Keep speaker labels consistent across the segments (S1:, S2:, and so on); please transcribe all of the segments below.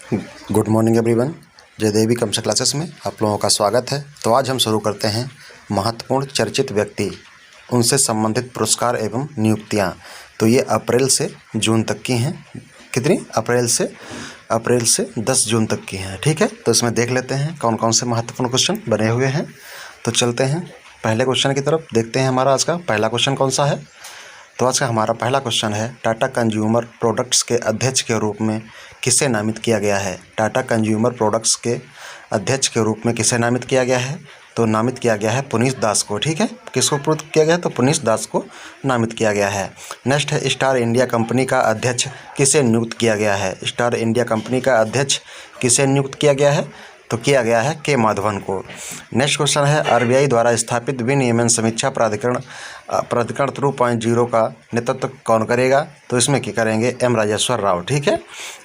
S1: Good morning everyone. Jaidevi computer classes में आप लोगों का स्वागत है। तो आज हम शुरू करते हैं महत्वपूर्ण चर्चित व्यक्ति, उनसे संबंधित पुरस्कार एवं नियुक्तियां। तो ये अप्रैल से जून तक की हैं। कितनी? अप्रैल से 10 जून तक की हैं। ठीक है, तो इसमें देख लेते हैं कौन कौन से महत्वपूर्ण क्वेश्चन बने हुए हैं। तो चलते हैं पहले क्वेश्चन की तरफ, देखते हैं हमारा आज का पहला क्वेश्चन कौन सा है। तो आज का हमारा पहला क्वेश्चन है, टाटा कंज्यूमर प्रोडक्ट्स के अध्यक्ष के रूप में किसे नामित किया गया है। टाटा कंज्यूमर प्रोडक्ट्स के अध्यक्ष के रूप में किसे नामित किया गया है? तो नामित किया गया है पुनीत दास को। ठीक है, किसको नियुक्त किया गया है? तो पुनीत दास को नामित किया गया है। नेक्स्ट है, स्टार इंडिया कंपनी का अध्यक्ष किसे नियुक्त किया गया है। स्टार इंडिया कंपनी का अध्यक्ष किसे नियुक्त किया गया है? तो किया गया है के माधवन को। नेक्स्ट क्वेश्चन है, आरबीआई द्वारा स्थापित विनियमन समीक्षा प्राधिकरण 2.0 का नेतृत्व कौन करेगा? तो इसमें क्या करेंगे? एम राजेश्वर राव। ठीक है।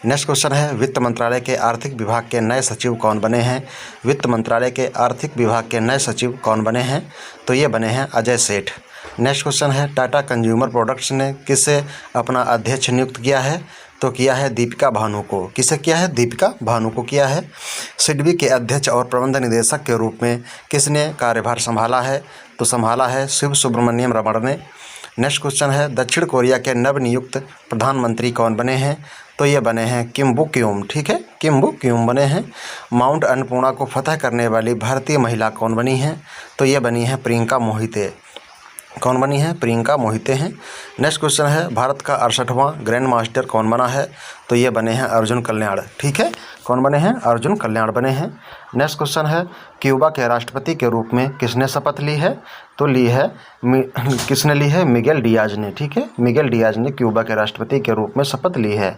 S1: नेक्स्ट क्वेश्चन है, वित्त मंत्रालय के आर्थिक विभाग के नए सचिव कौन बने हैं? वित्त मंत्रालय के आर्थिक विभाग के नए सचिव कौन बने हैं? तो ये बने हैं अजय सेठ। नेक्स्ट क्वेश्चन है, टाटा कंज्यूमर प्रोडक्ट्स ने किसे अपना अध्यक्ष नियुक्त किया है? तो किया है दीपिका भानु को। किसे किया है? दीपिका भानु को किया है। सिडबी के अध्यक्ष और प्रबंध निदेशक के रूप में किसने कार्यभार संभाला है? तो संभाला है शिव सुब्रमण्यम रमण ने। नेक्स्ट क्वेश्चन है, दक्षिण कोरिया के नवनियुक्त प्रधानमंत्री कौन बने हैं? तो ये बने हैं किम बु क्यूम। ठीक है, किम बु क्यूम बने हैं। माउंट अन्नपूर्णा को फतह करने वाली भारतीय महिला कौन बनी हैं? तो ये बनी है प्रियंका मोहिते। कौन बनी है? प्रियंका मोहिते हैं। नेक्स्ट क्वेश्चन है, भारत का 68वां ग्रैंड मास्टर कौन बना है? तो ये बने हैं अर्जुन कल्याण। ठीक है, कौन बने हैं? अर्जुन कल्याण बने हैं। नेक्स्ट क्वेश्चन है, क्यूबा के राष्ट्रपति के रूप में किसने शपथ ली है? तो ली है किसने ली है? मिगेल डियाज ने। ठीक है, मिगेल डियाज ने क्यूबा के राष्ट्रपति के रूप में शपथ ली है।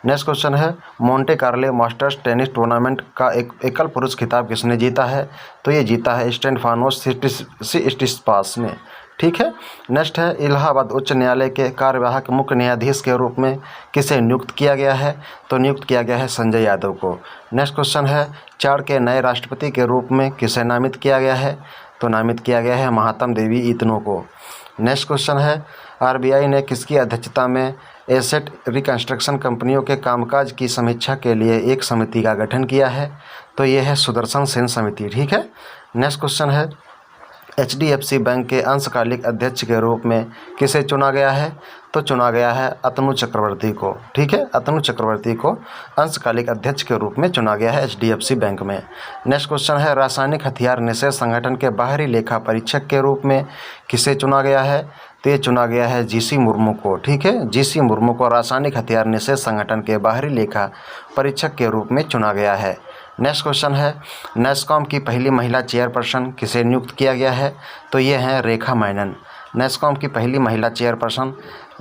S1: नेक्स्ट क्वेश्चन है, Monte Carlo masters tennis tournament का एक एकल पुरुष खिताब किसने जीता है? तो ये जीता है स्टेफानोस सिट्सिपास ने। ठीक है। नेक्स्ट है, इलाहाबाद उच्च न्यायालय के कार्यवाहक मुख्य न्यायाधीश के रूप में किसे नियुक्त किया गया है? तो नियुक्त किया गया है संजय यादव को। नेक्स्ट क्वेश्चन है, चाड के नए राष्ट्रपति के रूप में किसे नामित किया गया है? तो नामित किया गया है महात्मा देवी इतनो को। नेक्स्ट क्वेश्चन है, आरबीआई ने किसकी अध्यक्षता में एसेट रिकंस्ट्रक्शन कंपनियों के कामकाज की समीक्षा के लिए एक समिति का गठन किया है? तो ये है सुदर्शन सेन समिति। ठीक है। नेक्स्ट क्वेश्चन है, एचडीएफसी बैंक के अंशकालिक अध्यक्ष के रूप में किसे चुना गया है? तो चुना गया है अतनु चक्रवर्ती को। ठीक है, अतनु चक्रवर्ती को अंशकालिक अध्यक्ष के रूप में चुना गया है एचडीएफसी बैंक में। नेक्स्ट क्वेश्चन है, रासायनिक हथियार निषेध संगठन के बाहरी लेखा परीक्षक के रूप में किसे चुना गया है? तो ये चुना गया है जीसी मुर्मू को। ठीक है, जीसी मुर्मू को रासायनिक हथियार निषेध संगठन के बाहरी लेखा परीक्षक के रूप में चुना गया है। नेक्स्ट क्वेश्चन है, नेस्कॉम की पहली महिला चेयरपर्सन किसे नियुक्त किया गया है? तो ये हैं रेखा मेनन। नेस्कॉम की पहली महिला चेयरपर्सन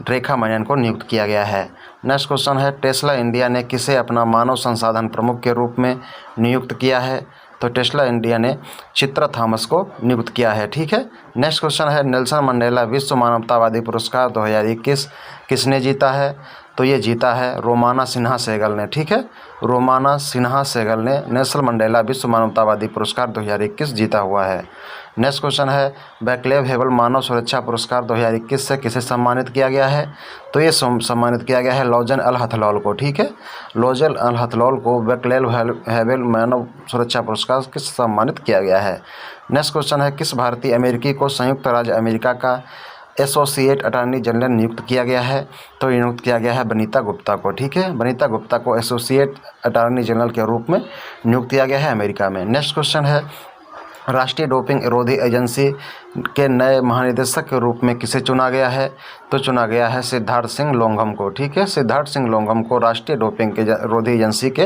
S1: रेखा मेनन को नियुक्त किया गया है। नेक्स्ट क्वेश्चन है, टेस्ला इंडिया ने किसे अपना मानव संसाधन प्रमुख के रूप में नियुक्त किया है? तो टेस्ला इंडिया ने चित्रा थॉमस को नियुक्त किया है। ठीक है। नेक्स्ट क्वेश्चन है, नेल्सन मंडेला विश्व मानवतावादी पुरस्कार 2021 किसने जीता है? तो ये जीता है रोमाना सिन्हा सहगल ने। ठीक है, रोमाना सिन्हा सहगल ने नेल्सन मंडेला विश्व मानवतावादी पुरस्कार 2021 जीता हुआ है। नेक्स्ट क्वेश्चन है, वैक्लेव हेवल मानव सुरक्षा पुरस्कार 2021 से किसे सम्मानित किया गया है? तो ये सम्मानित किया गया है लॉजन अल हथलौल को। ठीक है, लॉजन अल हथलौल को वैक्लेव हेवल मानव सुरक्षा पुरस्कार किस सम्मानित किया गया है। नेक्स्ट क्वेश्चन है, किस भारतीय अमेरिकी को संयुक्त राज्य अमेरिका का एसोसिएट अटॉर्नी जनरल नियुक्त किया गया है? तो नियुक्त किया गया है बनीता गुप्ता को। ठीक है, बनीता गुप्ता को एसोसिएट अटॉर्नी जनरल के रूप में नियुक्त किया गया है अमेरिका में। नेक्स्ट क्वेश्चन है, राष्ट्रीय डोपिंग विरोधी एजेंसी के नए महानिदेशक के रूप में किसे चुना गया है? तो चुना गया है सिद्धार्थ सिंह लोंघम को। ठीक है, सिद्धार्थ सिंह लोंघम को राष्ट्रीय डोपिंग के विरोधी एजेंसी के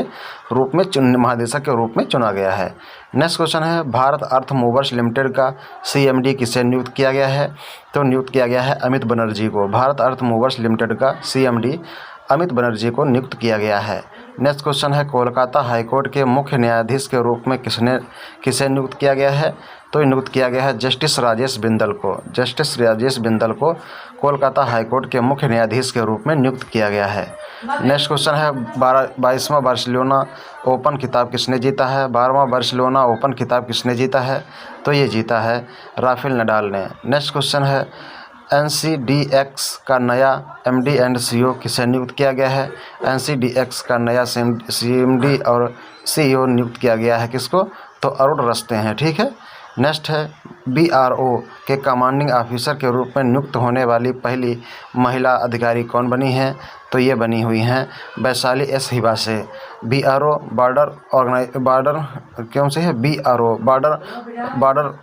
S1: रूप में महानिदेशक के रूप में चुना गया है। नेक्स्ट क्वेश्चन है, भारत अर्थ मूवर्स लिमिटेड का सीएमडी किसे नियुक्त किया गया है? तो नियुक्त किया गया है अमित बनर्जी को। भारत अर्थ मूवर्स लिमिटेड का सीएमडी अमित बनर्जी को नियुक्त किया गया है। नेक्स्ट क्वेश्चन है, कोलकाता हाईकोर्ट के मुख्य न्यायाधीश के रूप में किसे नियुक्त किया गया है? तो नियुक्त किया गया है जस्टिस राजेश बिंदल को। जस्टिस राजेश बिंदल को कोलकाता हाईकोर्ट के मुख्य न्यायाधीश के रूप में नियुक्त किया गया है। नेक्स्ट क्वेश्चन है, 22वां बार्सिलोना ओपन खिताब किसने जीता है? 12वां बार्सिलोना ओपन खिताब किसने जीता है? तो ये जीता है राफेल नडाल ने। नेक्स्ट क्वेश्चन है, NCDX का नया MD एंड CEO किसे नियुक्त किया गया है? NCDX का नया CMD और CEO नियुक्त किया गया है किसको? तो अरुण रस्ते हैं। ठीक है। नेक्स्ट है BRO के कमांडिंग ऑफिसर के रूप में नियुक्त होने वाली पहली महिला अधिकारी कौन बनी है? तो ये बनी हुई हैं वैशाली S हिबा से। BRO बॉर्डर क्यों से है? BRO बॉर्डर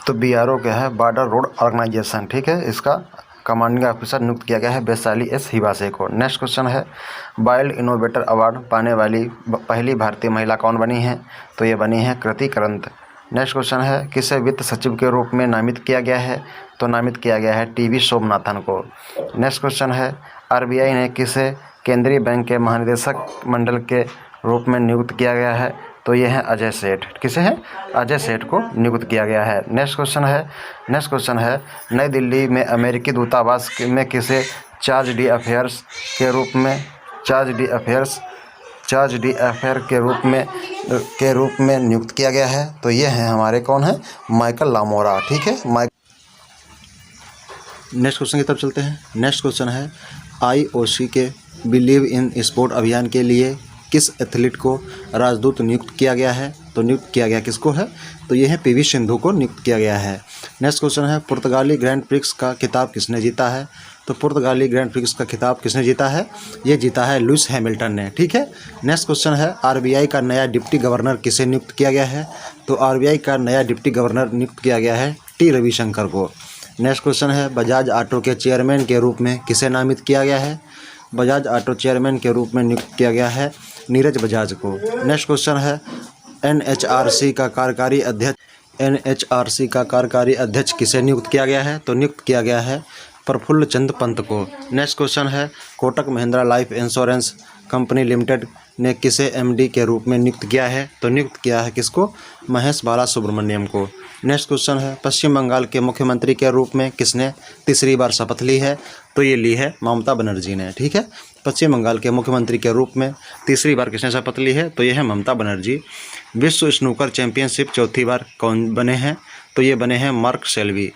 S1: तो BRO क्या है? Border road organisation. ठीक है। इसका कमांडिंग ऑफिसर नियुक्त किया गया है वैशाली S हिबा से को। नेक्स्ट क्वेश्चन है वाइल्ड इनोवेटर अवार्ड पाने वाली पहली भारतीय महिला कौन बनी है? तो ये बनी है कृति करंत। नेक्स्ट क्वेश्चन है किसे वित्त सचिव के रूप में नामित किया गया है? तो नामित किया गया है TV सोमनाथन को। नेक्स्ट क्वेश्चन है RBI ने किसे केंद्रीय बैंक के महानिदेशक मंडल के रूप में नियुक्त किया गया है? तो ये है अजय सेठ। किसे है? अजय सेठ को नियुक्त किया गया है। नेक्स्ट क्वेश्चन है नई दिल्ली में अमेरिकी दूतावास में किसे चार्ज डी अफेयर्स के रूप में नियुक्त किया गया है? तो ये हैं हमारे कौन है? माइकल लामोरा। ठीक है। नेक्स्ट क्वेश्चन की तरफ चलते हैं। नेक्स्ट क्वेश्चन है IOC के बिलीव इन स्पोर्ट अभियान के लिए किस एथलीट को राजदूत नियुक्त किया गया है? तो नियुक्त किया गया किसको है? तो ये है PV सिंधु को नियुक्त किया गया है। नेक्स्ट क्वेश्चन है पुर्तगाली ग्रैंड प्रिक्स का खिताब किसने जीता है? तो पुर्तगाली ग्रैंड प्रिक्स का खिताब किसने जीता है? ये जीता है लुइस हैमिल्टन ने। ठीक है। नेक्स्ट क्वेश्चन है RBI का नया डिप्टी गवर्नर किसे नियुक्त किया गया है? तो RBI का नया डिप्टी गवर्नर नियुक्त किया गया है T रविशंकर को। नेक्स्ट क्वेश्चन है बजाज ऑटो के चेयरमैन के रूप में किसे नामित किया गया है? बजाज ऑटो चेयरमैन के रूप में नियुक्त किया गया है नीरज बजाज को। नेक्स्ट क्वेश्चन है NHRC का कार्यकारी अध्यक्ष किसे नियुक्त किया गया है? तो नियुक्त किया गया है प्रफुल्ल चंद पंत को। नेक्स्ट क्वेश्चन है Kotak Mahindra life insurance company limited ने किसे MD के रूप में नियुक्त किया है? तो नियुक्त किया है किसको? महेश बाला सुब्रमण्यम को। नेक्स्ट क्वेश्चन है पश्चिम बंगाल के मुख्यमंत्री के रूप में किसने तीसरी बार शपथ ली है? तो ये ली है ममता बनर्जी ने। ठीक है। पश्चिम बंगाल के मुख्यमंत्री के रूप में तीसरी बार किसने शपथ ली है? तो ये है ममता बनर्जी। विश्व स्नूकर चैंपियनशिप चौथी बार कौन बने हैं? तो ये बने हैं मार्क सेल्वी।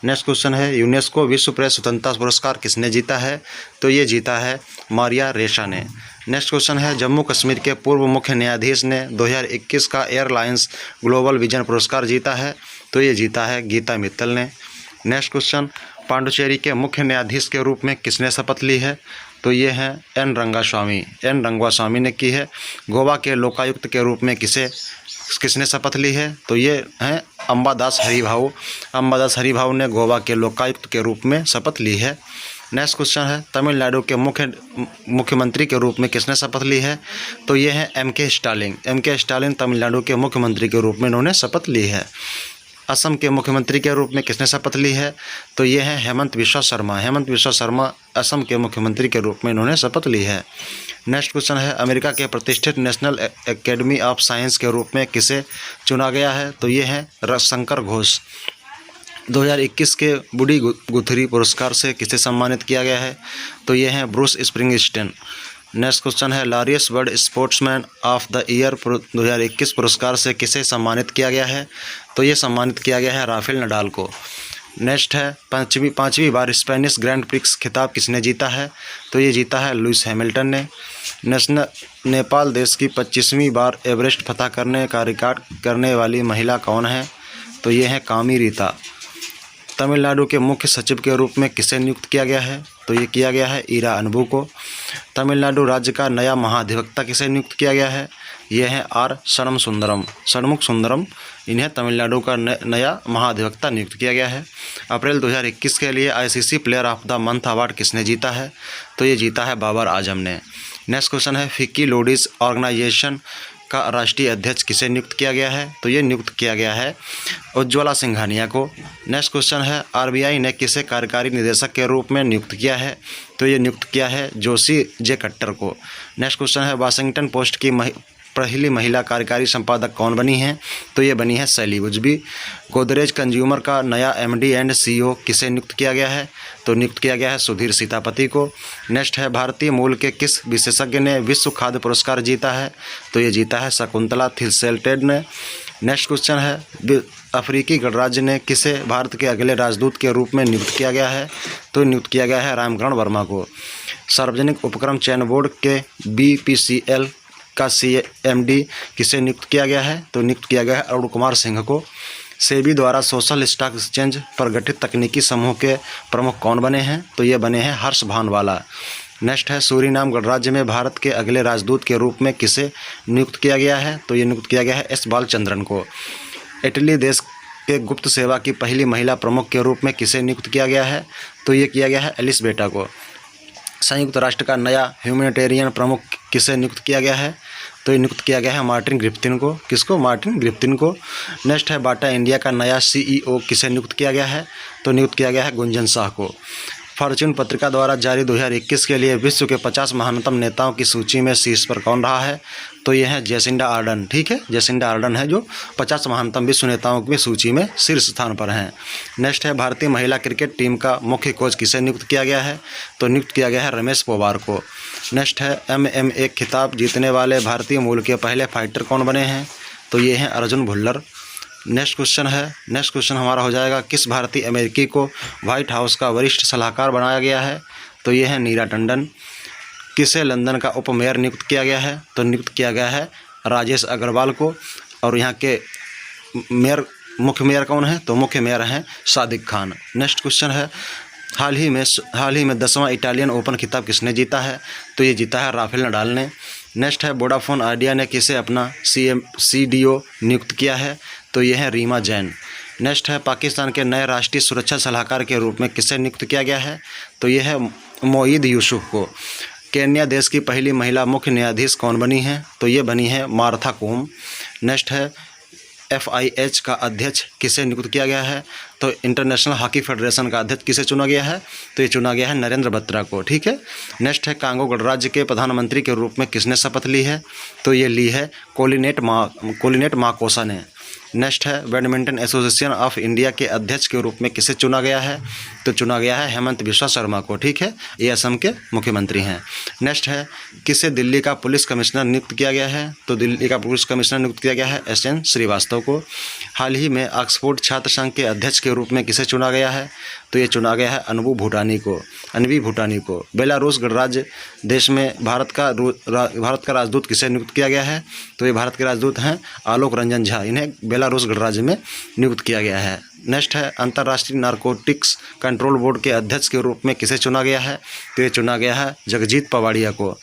S1: नेक्स्ट क्वेश्चन है यूनेस्को विश्व प्रेस स्वतंत्रता पुरस्कार किसने जीता है? तो ये जीता है मारिया रेशा ने। नेक्स्ट क्वेश्चन है जम्मू कश्मीर के पूर्व मुख्य न्यायाधीश ने 2021 का एयरलाइंस ग्लोबल विजन पुरस्कार जीता है? तो ये जीता है गीता मित्तल ने। नेक्स्ट क्वेश्चन पांडुचेरी के मुख्य न्यायाधीश के रूप में किसने शपथ ली है? तो ये हैं N रंगास्वामी ने की है। गोवा के लोकायुक्त के रूप में किसने शपथ ली है? तो ये हैं अंबादास हरिभाऊ ने गोवा के लोकायुक्त के रूप में शपथ ली है। नेक्स्ट क्वेश्चन है तमिलनाडु के मुख्यमंत्री के रूप में किसने शपथ ली है? तो ये हैं MK स्टालिन तमिलनाडु के मुख्यमंत्री के रूप में इन्होंने शपथ ली है। असम के मुख्यमंत्री के रूप में किसने शपथ ली है? तो ये हैं हेमंत बिश्वा शर्मा असम के मुख्यमंत्री के रूप में इन्होंने शपथ ली है। नेक्स्ट क्वेश्चन है अमेरिका के प्रतिष्ठित नेशनल एकेडमी ऑफ साइंस के रूप में किसे चुना गया है? तो ये हैं रविशंकर घोष। 2021 के वुडी गुथरी पुरस्कार से किसे सम्मानित किया गया है? तो ये हैं ब्रूस स्प्रिंगस्टीन। नेक्स्ट क्वेश्चन है Laureus world sportsman of the year 2021 पुरस्कार से किसे सम्मानित किया गया है? तो ये सम्मानित किया गया है राफेल नडाल को। नेक्स्ट है पाँचवीं बार स्पेनिश ग्रैंड प्रिक्स खिताब किसने जीता है? तो ये जीता है लुइस हैमिल्टन ने। नेपाल देश की 25वीं बार एवरेस्ट फतह करने का रिकॉर्ड करने वाली महिला कौन है? तो ये है कामी रीता। तमिलनाडु के मुख्य सचिव के रूप में किसे नियुक्त किया गया है? तो ये किया गया है ईरा अनबू को। तमिलनाडु राज्य का नया महाधिवक्ता किसे नियुक्त किया गया है? ये है षणमुख सुंदरम इन्हें तमिलनाडु का नया महाधिवक्ता नियुक्त किया गया है। अप्रैल 2021 के लिए ICC player of the month award किसने जीता है? तो ये जीता है बाबर आजम ने। नेक्स्ट क्वेश्चन है फिक्की लोडीज ऑर्गेनाइजेशन का राष्ट्रीय अध्यक्ष किसे नियुक्त किया गया है? तो ये नियुक्त किया गया है उज्ज्वला सिंघानिया को। नेक्स्ट क्वेश्चन है RBI ने किसे कार्यकारी निदेशक के रूप में नियुक्त किया है? तो ये नियुक्त किया है जोशी जे कट्टर को। नेक्स्ट क्वेश्चन है वाशिंगटन पोस्ट की पहली महिला कार्यकारी संपादक कौन बनी है? तो ये बनी है शैली बुजबी। गोदरेज कंज्यूमर का नया MD एंड CEO किसे नियुक्त किया गया है? तो नियुक्त किया गया है सुधीर सीतापति को। नेक्स्ट है भारतीय मूल के किस विशेषज्ञ ने विश्व खाद्य पुरस्कार जीता है? तो ये जीता है शकुंतला थिस्सेल्टेड ने। नेक्स्ट क्वेश्चन है अफ्रीकी गणराज्य ने किसे भारत के अगले राजदूत के रूप में नियुक्त किया गया है? तो नियुक्त किया गया है रामकरण वर्मा को। सार्वजनिक उपक्रम चयन बोर्ड के BPCL का CMD किसे नियुक्त किया गया है? तो नियुक्त किया गया है अरुण कुमार सिंह को। सेबी द्वारा सोशल स्टॉक एक्सचेंज पर गठित तकनीकी समूह के प्रमुख कौन बने हैं? तो ये बने हैं हर्ष भानवाला। नेक्स्ट है सूरीनाम गणराज्य में भारत के अगले राजदूत के रूप में किसे नियुक्त किया गया है? तो ये नियुक्त किया गया है S बालचंद्रन को। इटली देश के गुप्त सेवा की पहली महिला प्रमुख के रूप में किसे नियुक्त किया गया है? तो ये किया गया है एलिसबेटा को। संयुक्त राष्ट्र का नया ह्यूमैनिटेरियन प्रमुख किसे नियुक्त किया गया है? तो ये नियुक्त किया गया है मार्टिन ग्रिफ्थिन को। किसको? मार्टिन ग्रिफ्थिन को। नेक्स्ट है बाटा इंडिया का नया CEO किसे नियुक्त किया गया है? तो नियुक्त किया गया है गुंजन शाह को। फॉर्च्यून पत्रिका द्वारा जारी 2021 के लिए विश्व के 50 महानतम नेताओं की सूची में शीर्ष पर कौन रहा है? तो ये है जेसिंडा आर्डन। ठीक है, जेसिंडा आर्डन है जो 50 महानतम विश्व नेताओं की सूची में शीर्ष स्थान पर हैं। नेक्स्ट है भारतीय महिला क्रिकेट टीम का मुख्य कोच किसे नियुक्त किया गया है? तो नियुक्त किया गया है रमेश पोवार को। नेक्स्ट है MMA खिताब जीतने वाले भारतीय मूल के पहले फाइटर कौन बने हैं? तो ये हैं अर्जुन भुल्लर। नेक्स्ट क्वेश्चन हमारा हो जाएगा किस भारतीय अमेरिकी को व्हाइट हाउस का वरिष्ठ सलाहकार बनाया गया है? तो ये है नीरा टंडन। किसे लंदन का उप मेयर नियुक्त किया गया है? तो नियुक्त किया गया है राजेश अग्रवाल को। और यहाँ के मुख्य मेयर कौन है? तो मुख्य मेयर हैं सादिक खान। नेक्स्ट क्वेश्चन है हाल ही में 10वां इटालियन ओपन खिताब किसने जीता है? तो ये जीता है राफेल नडाल ने। नेक्स्ट है वोडाफोन आइडिया ने किसे अपना CDO नियुक्त किया है? तो ये है रीमा जैन। नेक्स्ट है पाकिस्तान के नए राष्ट्रीय सुरक्षा सलाहकार के रूप में किसे नियुक्त किया गया है? तो ये है मोईद यूसुफ को। केन्या देश की पहली महिला मुख्य न्यायाधीश कौन बनी है? तो ये बनी है मार्था कोम। नेक्स्ट है FIH का अध्यक्ष किसे नियुक्त किया गया है? तो इंटरनेशनल हॉकी फेडरेशन का अध्यक्ष किसे चुना गया है? तो ये चुना गया है नरेंद्र बत्रा को। ठीक है। नेक्स्ट है कांगो गणराज्य के प्रधानमंत्री के रूप में किसने शपथ ली है? तो ये ली है कोलिनेट माकोसा ने। नेक्स्ट है बैडमिंटन एसोसिएशन ऑफ इंडिया के अध्यक्ष के रूप में किसे चुना गया है? तो चुना गया है हेमंत बिश्वा शर्मा को। ठीक है, ये असम के मुख्यमंत्री हैं। नेक्स्ट है किसे दिल्ली का पुलिस कमिश्नर नियुक्त किया गया है? तो दिल्ली का पुलिस कमिश्नर नियुक्त किया गया है SN श्रीवास्तव को। हाल ही में ऑक्सफोर्ड छात्र संघ के अध्यक्ष के रूप में किसे चुना गया है? तो ये चुना गया है अनवी भूटानी को। बेलारूस गणराज्य देश में भारत का राजदूत किसे नियुक्त किया गया है? तो ये भारत के राजदूत हैं आलोक रंजन झा। इन्हें बेलारूस गणराज्य में नियुक्त किया गया है। नेक्स्ट है अंतर्राष्ट्रीय नारकोटिक्स कंट्रोल बोर्ड के अध्यक्ष के रूप में किसे चुना गया है? तो ये चुना गया है जगजीत पवाड़िया को।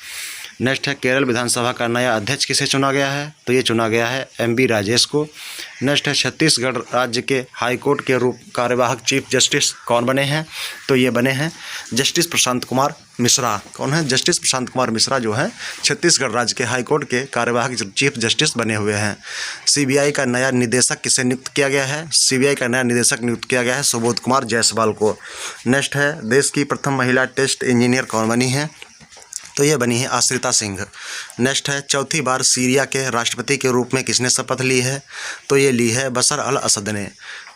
S1: नेक्स्ट है केरल विधानसभा का नया अध्यक्ष किसे चुना गया है? तो ये चुना गया है MB राजेश को। नेक्स्ट है छत्तीसगढ़ राज्य के हाई कोर्ट के कार्यवाहक चीफ जस्टिस कौन बने हैं? तो ये बने हैं जस्टिस प्रशांत कुमार मिश्रा। कौन है? जस्टिस प्रशांत कुमार मिश्रा जो है छत्तीसगढ़ राज्य के हाई कोर्ट के कार्यवाहक चीफ जस्टिस बने हुए हैं। CBI का नया निदेशक किसे नियुक्त किया गया है? CBI का नया निदेशक नियुक्त किया गया है सुबोध कुमार जायसवाल को। नेक्स्ट है देश की प्रथम महिला टेस्ट इंजीनियर कौन बनी है? तो ये बनी है आश्रिता सिंह। नेक्स्ट है चौथी बार सीरिया के राष्ट्रपति के रूप में किसने शपथ ली है? तो ये ली है बशर अल असद ने।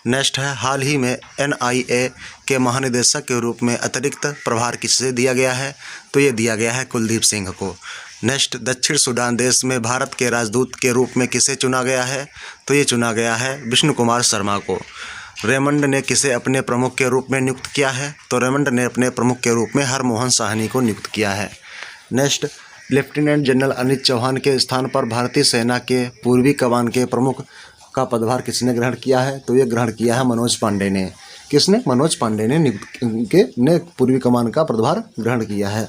S1: नेक्स्ट है हाल ही में NIA के महानिदेशक के रूप में अतिरिक्त प्रभार किसे दिया गया है? तो ये दिया गया है कुलदीप सिंह को। नेक्स्ट दक्षिण सूडान देश में भारत के राजदूत के रूप में किसे चुना गया है? तो ये चुना गया है विष्णु कुमार शर्मा को। रेमंड ने किसे अपने प्रमुख के रूप में नियुक्त किया है? तो रेमंड ने अपने प्रमुख के रूप में हरमोहन साहनी को नियुक्त किया है। Next lieutenant general Anil Chauhan के स्थान पर भारतीय सेना के पूर्वी कमान के प्रमुख का पदभार किसने ग्रहण किया है? तो ये ग्रहण किया है मनोज पांडे ने। किसने? मनोज पांडे ने पूर्वी कमान का पदभार ग्रहण किया है।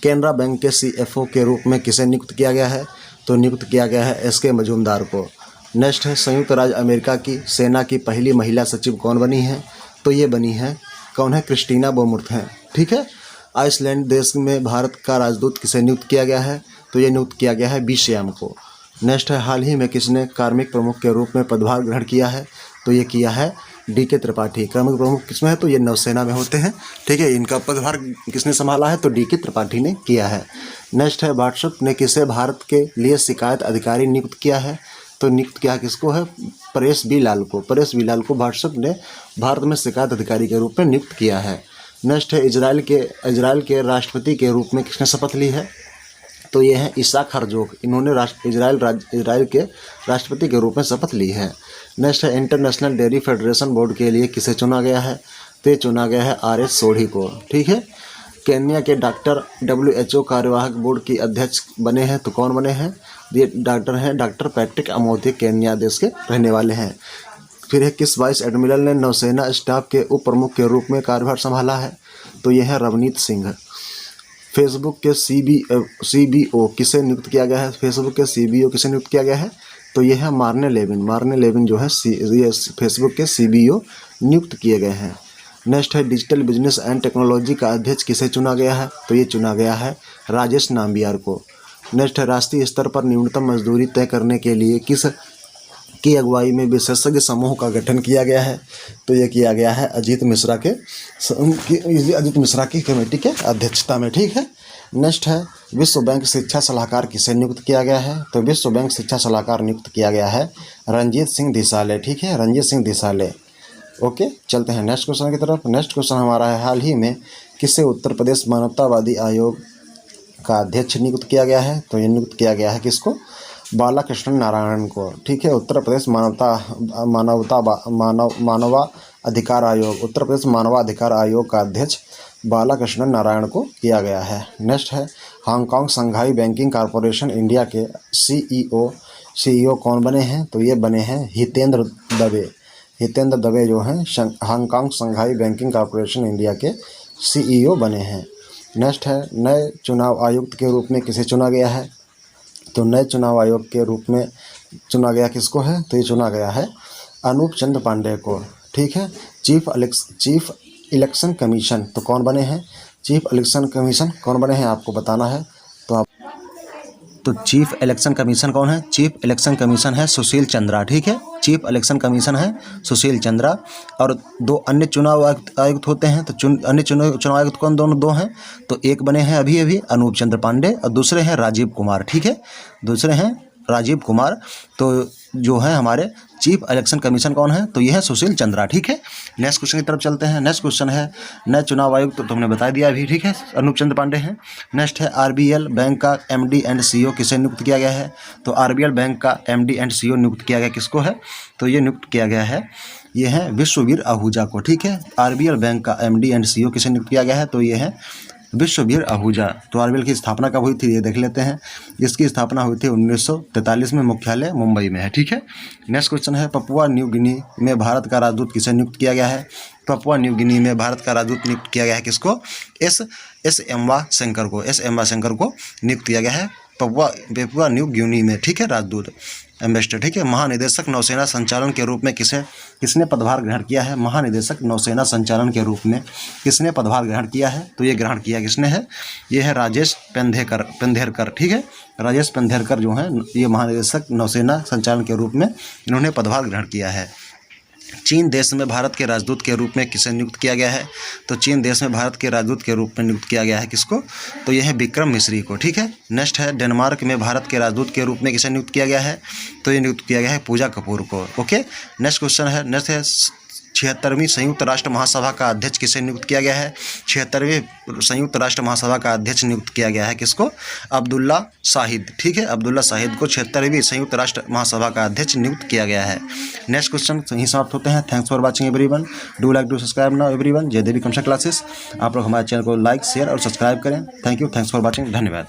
S1: केनरा बैंक के CFO के रूप में किसे नियुक्त किया गया है? तो नियुक्त किया गया है SK मजूमदार को। नेक्स्ट है संयुक्त राज्य अमेरिका की सेना की पहली महिला सचिव कौन बनी है? तो ये बनी है कौन है? क्रिस्टीना बोमुर्थ हैं। ठीक है। आइसलैंड देश में भारत का राजदूत किसे नियुक्त किया गया है? तो ये नियुक्त किया गया है B श्याम को। नेक्स्ट है हाल ही में किसने कार्मिक प्रमुख के रूप में पदभार ग्रहण किया है? तो ये किया है DK त्रिपाठी। कार्मिक प्रमुख किसमें है? तो ये नौसेना में होते हैं। ठीक है, इनका पदभार किसने संभाला है? तो DK त्रिपाठी ने किया है। नेक्स्ट है व्हाट्सएप ने किसे भारत के लिए शिकायत अधिकारी नियुक्त किया है? तो नियुक्त किया किसको है? परेश बी लाल को व्हाट्सएप ने भारत में शिकायत अधिकारी के रूप में नियुक्त किया है। नेक्स्ट है इजराइल के राष्ट्रपति के रूप में किसने शपथ ली है? तो ये हैं इसाक हरजोग, इन्होंने इजराइल के राष्ट्रपति के रूप में शपथ ली है। नेक्स्ट है इंटरनेशनल डेयरी फेडरेशन बोर्ड के लिए किसे चुना गया है, तो ये चुना गया है RS सोढ़ी को। ठीक है। केन्या के डॉक्टर WHO कार्यवाहक बोर्ड की अध्यक्ष बने हैं, तो कौन बने हैं, ये डॉक्टर हैं डॉक्टर पैट्रिक अमोदी, केन्या देश के रहने वाले हैं। फिर है किस वाइस एडमिरल ने नौसेना स्टाफ के उप प्रमुख के रूप में कार्यभार संभाला है, तो यह है रवनीत सिंह। फेसबुक के CBO किसे नियुक्त किया गया है, फेसबुक के CBO किसे नियुक्त किया गया है, तो यह है मार्ने लेविन जो है ये फेसबुक के CBO नियुक्त किए गए हैं। नेक्स्ट है डिजिटल बिजनेस एंड टेक्नोलॉजी का अध्यक्ष किसे चुना गया है, तो ये चुना गया है राजेश नाम्बियार को। नेक्स्ट है राष्ट्रीय स्तर पर न्यूनतम मजदूरी तय करने के लिए किस की अगुवाई में विशेषज्ञ समूह का गठन किया गया है, तो ये किया गया है अजीत मिश्रा की कमेटी के अध्यक्षता में। ठीक है। नेक्स्ट है विश्व बैंक शिक्षा सलाहकार किसे नियुक्त किया गया है, तो विश्व बैंक शिक्षा सलाहकार नियुक्त किया गया है रंजीत सिंह दिसाले। ठीक है, रंजीत सिंह दिसाले। ओके, चलते हैं नेक्स्ट क्वेश्चन की तरफ। नेक्स्ट क्वेश्चन हमारा है हाल ही में किसे उत्तर प्रदेश मानवतावादी आयोग का अध्यक्ष नियुक्त किया गया है, तो ये नियुक्त किया गया है किसको, बालाकृष्ण नारायण को। ठीक है। उत्तर प्रदेश मानवाधिकार आयोग, उत्तर प्रदेश मानवाधिकार आयोग का अध्यक्ष बालाकृष्ण नारायण को किया गया है। नेक्स्ट है हांगकांग संघाई बैंकिंग कॉरपोरेशन इंडिया के CEO कौन बने हैं, तो ये बने हैं हितेंद्र दवे जो हैं हांगकांग संघाई बैंकिंग कॉरपोरेशन इंडिया के CEO बने हैं। नेक्स्ट है नए चुनाव आयुक्त के रूप में किसे चुना गया है, तो नए चुनाव आयोग के रूप में चुना गया किसको है, तो ये चुना गया है अनूप चंद्र पांडे को। ठीक है। चीफ इलेक्शन कमीशन तो कौन बने हैं, चीफ इलेक्शन कमीशन कौन बने हैं आपको बताना है। तो चीफ इलेक्शन कमीशन कौन है, चीफ इलेक्शन कमीशन है सुशील चंद्रा। ठीक है, चीफ इलेक्शन कमीशन है सुशील चंद्रा। और दो अन्य चुनाव आयुक्त होते हैं, तो अन्य चुनाव आयुक्त कौन दो हैं, तो एक बने हैं अभी अनूप चंद्र पांडे और दूसरे हैं राजीव कुमार। ठीक है, दूसरे हैं राजीव कुमार। तो जो है हमारे चीफ इलेक्शन कमीशन कौन है, तो यह है सुशील चंद्रा। ठीक है। नेक्स्ट क्वेश्चन की तरफ चलते हैं। नेक्स्ट क्वेश्चन है नए चुनाव आयुक्त तो हमने बता दिया अभी। ठीक है, अनूप चंद्र पांडे हैं। नेक्स्ट है RBL बैंक का MD एंड CEO किसे नियुक्त किया गया है, तो RBL बैंक का MD एंड CEO नियुक्त किया गया किसको है, तो ये नियुक्त किया गया है ये है विश्ववीर आहूजा को। ठीक है। RBL बैंक का MD एंड CEO किसे नियुक्त किया गया है, तो ये है विश्ववीर आहूजा। तो RBL की स्थापना कब हुई थी ये देख लेते हैं। इसकी स्थापना हुई थी 1943 में, मुख्यालय मुंबई में है। ठीक है। नेक्स्ट क्वेश्चन है पपुआ न्यू गिनी में भारत का राजदूत किसे नियुक्त किया गया है, पपुआ न्यू गिनी में भारत का राजदूत नियुक्त किया गया है किसको, एस एम्बा शंकर को नियुक्त किया गया है पपुआ न्यू गिनी में। ठीक है, राजदूत एम्बेसडर। ठीक है। महानिदेशक नौसेना संचालन के रूप में किसने पदभार ग्रहण किया है, महानिदेशक नौसेना संचालन के रूप में किसने पदभार ग्रहण किया है, तो ये ग्रहण किया किसने है, ये है राजेश पेंधेरकर। ठीक है, राजेश पेंधेरकर जो हैं ये महानिदेशक नौसेना संचालन के रूप में इन्होंने पदभार ग्रहण किया है। चीन देश में भारत के राजदूत के रूप में किसे नियुक्त किया गया है, तो चीन देश में भारत के राजदूत के रूप में नियुक्त किया गया है किसको, तो यह है विक्रम मिश्री को। ठीक है। नेक्स्ट है डेनमार्क में भारत के राजदूत के रूप में किसे नियुक्त किया गया है, तो ये नियुक्त किया गया है पूजा कपूर को। ओके। नेक्स्ट क्वेश्चन है 76वीं संयुक्त राष्ट्र महासभा का अध्यक्ष किसे नियुक्त किया गया है, 76वीं संयुक्त राष्ट्र महासभा का अध्यक्ष नियुक्त किया गया है किसको, अब्दुल्ला शाहिद। ठीक है, अब्दुल्ला शाहिद को 76वीं संयुक्त राष्ट्र महासभा का अध्यक्ष नियुक्त किया गया है। नेक्स्ट क्वेश्चन यहीं समाप्त होते हैं। Thanks for watching everyone, do like to subscribe now everyone. Jai Devi कमशा क्लासेस। आप लोग हमारे चैनल को लाइक शेयर और सब्सक्राइब करें। Thank you, thanks for watching, धन्यवाद।